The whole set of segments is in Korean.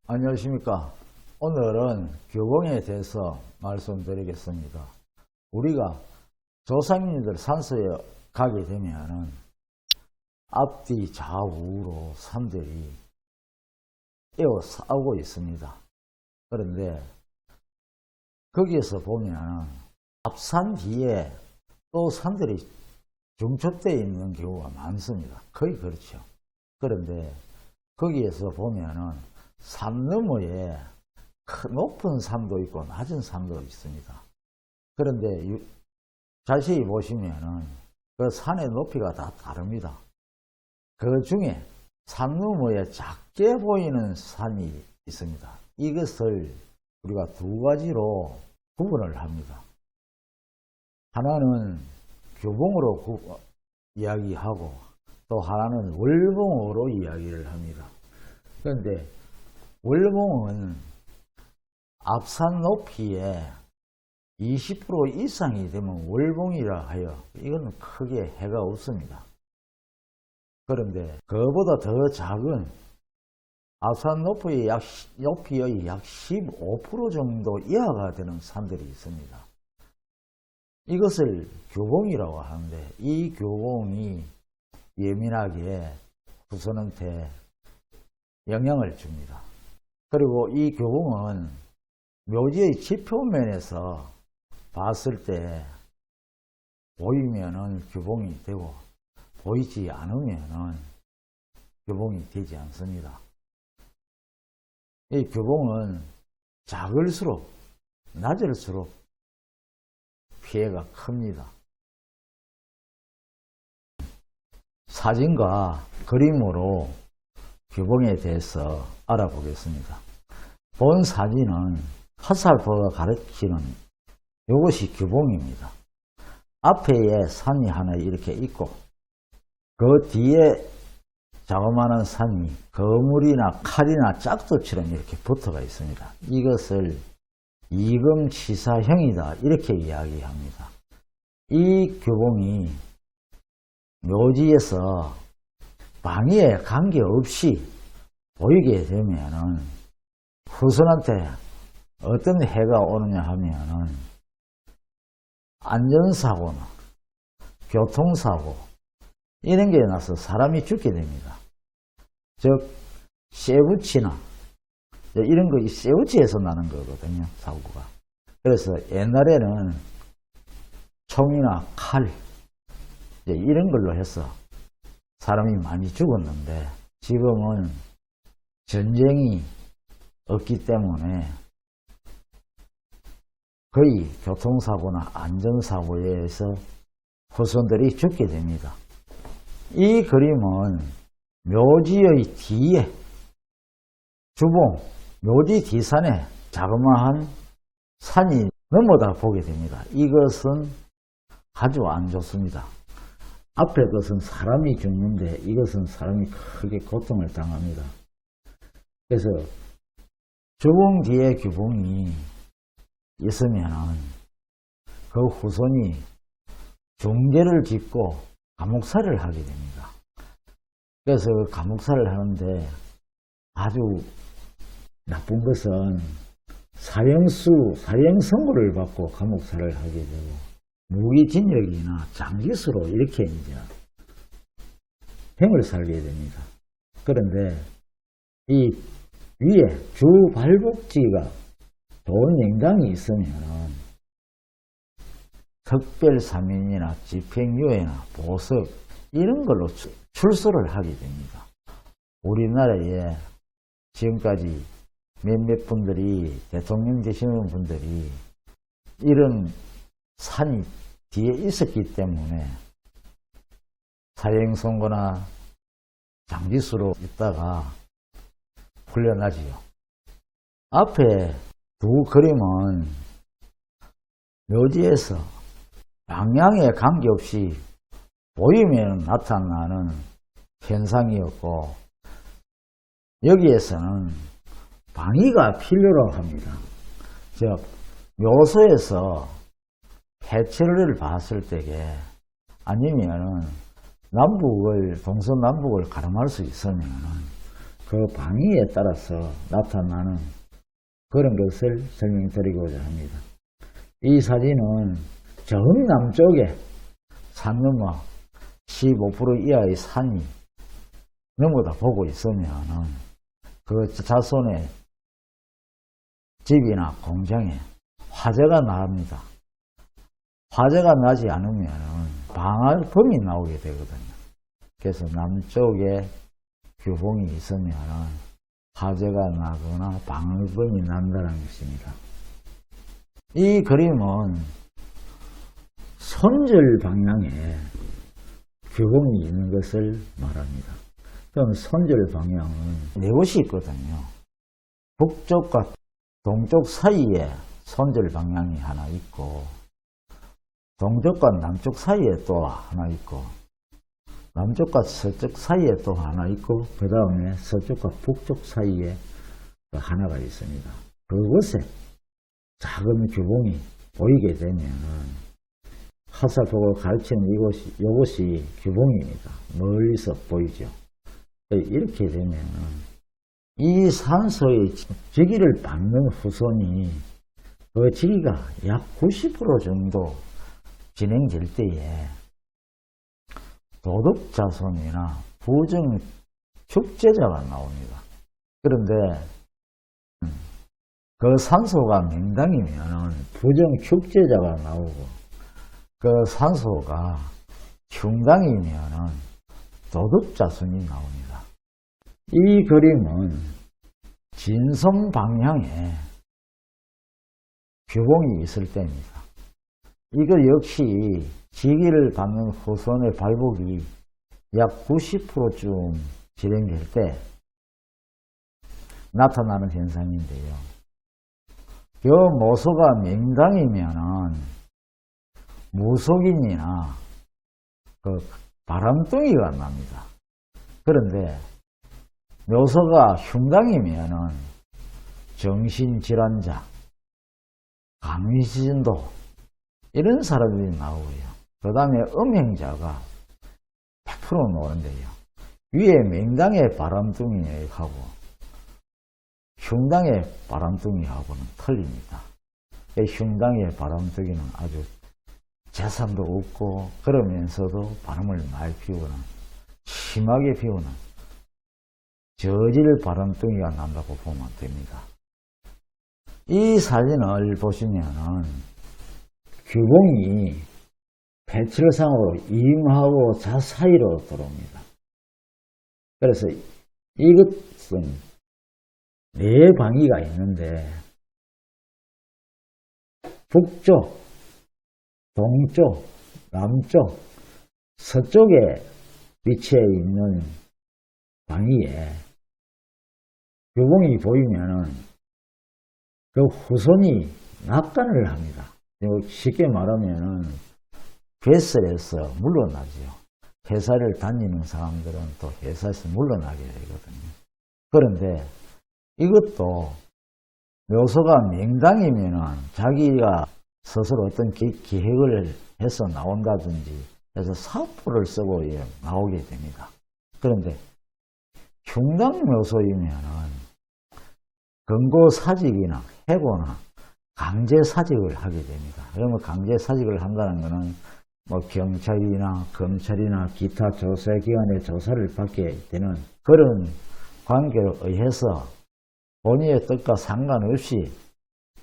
안녕하십니까. 오늘은 교봉에 대해서 말씀드리겠습니다. 우리가 조상님들 산소에 가게 되면은 앞뒤 좌우로 산들이 에워싸고 있습니다. 그런데 거기에서 보면 앞산 뒤에 또 산들이 중첩되어 있는 경우가 많습니다. 거의 그렇죠. 그런데 거기에서 보면은 산 너머에 높은 산도 있고 낮은 산도 있습니다. 그런데 자세히 보시면은 그 산의 높이가 다 다릅니다. 그 중에 산 너머에 작게 보이는 산이 있습니다. 이것을 우리가 두 가지로 구분을 합니다. 하나는 교봉으로 이야기하고 또 하나는 월봉으로 이야기를 합니다. 그런데 월봉은 앞산 높이에 20% 이상이 되면 월봉이라 하여 이건 크게 해가 없습니다. 그런데 그보다 더 작은 앞산 높이의 약 15% 정도 이하가 되는 산들이 있습니다. 이것을 교봉이라고 하는데 이 교봉이 예민하게 후손한테 영향을 줍니다. 그리고 이 교봉은 묘지의 지표면에서 봤을 때 보이면은 교봉이 되고 보이지 않으면은 교봉이 되지 않습니다. 이 교봉은 작을수록 낮을수록 피해가 큽니다. 사진과 그림으로 교봉에 대해서 알아보겠습니다. 본 사진은 화살표가 가리키는 이것이 교봉입니다. 앞에 산이 하나 이렇게 있고 그 뒤에 자그마한 산이 거물이나 칼이나 짝도처럼 이렇게 붙어가 있습니다. 이것을 이금치사형이다 이렇게 이야기합니다. 이 교봉이 묘지에서 방위에 관계없이 보이게 되면은 후손한테 어떤 해가 오느냐 하면은 안전사고나 교통사고 이런 게 나서 사람이 죽게 됩니다. 즉 쇠붙이나 이런 거 쇠붙이에서 나는 거거든요, 사고가. 그래서 옛날에는 총이나 칼 이런 걸로 해서 사람이 많이 죽었는데 지금은 전쟁이 없기 때문에 거의 교통사고나 안전사고에 의해서 후손들이 죽게 됩니다. 이 그림은 묘지의 뒤에 주봉, 묘지 뒷산에 자그마한 산이 넘어다 보게 됩니다. 이것은 아주 안 좋습니다. 앞에 것은 사람이 죽는데 이것은 사람이 크게 고통을 당합니다. 그래서 주봉 뒤에 규봉이 있으면 그 후손이 중계를 짓고 감옥살이를 하게 됩니다. 그래서 감옥살이를 하는데 아주 나쁜 것은 사형선고를 받고 감옥살이를 하게 되고 무기징역이나 장기수로 이렇게 이제 형을 살게 됩니다. 그런데 이 위에 주 발복지가 좋은 영당이 있으면 특별사면이나 집행유예나 보석 이런 걸로 출소를 하게 됩니다. 우리나라에 지금까지 몇몇 분들이 대통령 되시는 분들이 이런 산이 뒤에 있었기 때문에 사형선고나 장기수로 있다가 풀려나지요. 앞에 두 그림은 묘지에서 방향에 관계없이 보이면 나타나는 현상이었고 여기에서는 방위가 필요로 합니다. 즉 묘소에서 해체를 봤을 때에 아니면은 동서남북을 가름할 수 있으면 그 방위에 따라서 나타나는 그런 것을 설명드리고자 합니다. 이 사진은 정남쪽에 산 너머 15% 이하의 산이 너무다 보고 있으면 그 자손의 집이나 공장에 화재가 납니다. 화재가 나지 않으면 방화범이 나오게 되거든요. 그래서 남쪽에 규봉이 있으면 화재가 나거나 방화범이 난다는 것입니다. 이 그림은 손절 방향에 규봉이 있는 것을 말합니다. 그럼 손절 방향은 네 곳이 있거든요. 북쪽과 동쪽 사이에 손절 방향이 하나 있고, 동쪽과 남쪽 사이에 또 하나 있고, 남쪽과 서쪽 사이에 또 하나 있고, 그 다음에 서쪽과 북쪽 사이에 또 하나가 있습니다. 그곳에 작은 규봉이 보이게 되면 화살표가 가르치는 이것이 규봉입니다. 멀리서 보이죠. 이렇게 되면 이 산소의 지기를 받는 후손이 그 지기가 약 90% 정도 진행될 때에 도덕 자손이나 부정 축제자가 나옵니다. 그런데 그 산소가 맹당이면 부정 축제자가 나오고, 그 산소가 흉당이면 도덕 자손이 나옵니다. 이 그림은 진성 방향에 규봉이 있을 때입니다. 이거 역시 지기를 받는 후손의 발복이 약 90%쯤 진행될 때 나타나는 현상인데요. 이 모소가 맹당이면은 무속인이나 그 바람둥이가 납니다. 그런데 묘소가 흉당이면은 정신질환자, 감리진도 이런 사람들이 나오고요. 그 다음에 음행자가 100% 나오는데요. 위에 맹당의 바람둥이하고 흉당의 바람둥이하고는 틀립니다. 흉당의 바람둥이는 아주 재산도 없고 그러면서도 바람을 많이 피우거나 심하게 피우는 저질 바람둥이가 난다고 보면 됩니다. 이 사진을 보시면은 규봉이 배철상으로 임하고 자 사이로 들어옵니다. 그래서 이것은 네 방위가 있는데 북쪽, 동쪽, 남쪽, 서쪽에 위치해 있는 방위에 규봉이 보이면은 그 후손이 낙관을 합니다. 쉽게 말하면은 회사에서 물러나지요. 회사를 다니는 사람들은 또 회사에서 물러나게 되거든요. 그런데 이것도 묘소가 명당이면은 자기가 스스로 어떤 기획을 해서 나온다든지 해서 사포를 쓰고 나오게 됩니다. 그런데 흉당 묘소이면은 근고 사직이나 해고나 강제 사직을 하게 됩니다. 그러면 강제 사직을 한다는 것은 뭐 경찰이나 검찰이나 기타 조사기관의 조사를 받게 되는 그런 관계에 의해서 본인의 뜻과 상관없이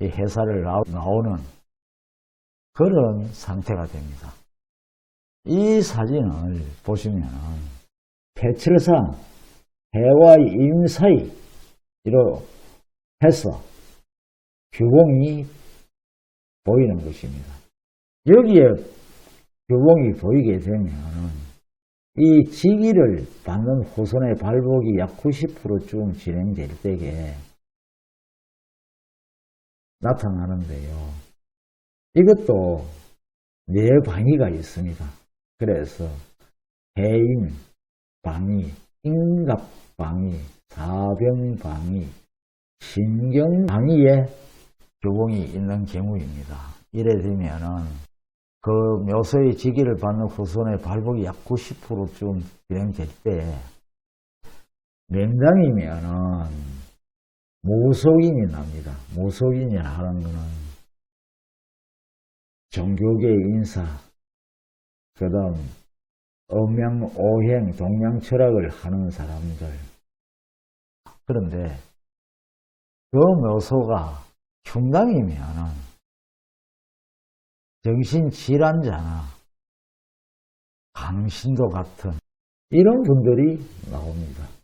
이 회사를 나오는 그런 상태가 됩니다. 이 사진을 보시면 배철상 해와 임 사이로 해서 규봉이 보이는 것입니다. 여기에 규봉이 보이게 되면 이 지기를 받는 후손의 발복이 약 90%쯤 진행될 때에 나타나는데요. 이것도 네 방위가 있습니다. 그래서 해임 방위, 인갑 방위, 사병 방위, 신경 방위에 규봉이 있는 경우입니다. 이래 되면은 그 묘소의 지기를 받는 후손의 발복이 약 90%쯤 진행될 때 맹장이면은 모속인이 납니다. 모속인이라 하는 거는 종교계 인사, 그 다음 음양오행, 동양철학을 하는 사람들. 그런데 그 묘소가 흉당이면은 정신질환자나 강신도 같은 이런 분들이 나옵니다.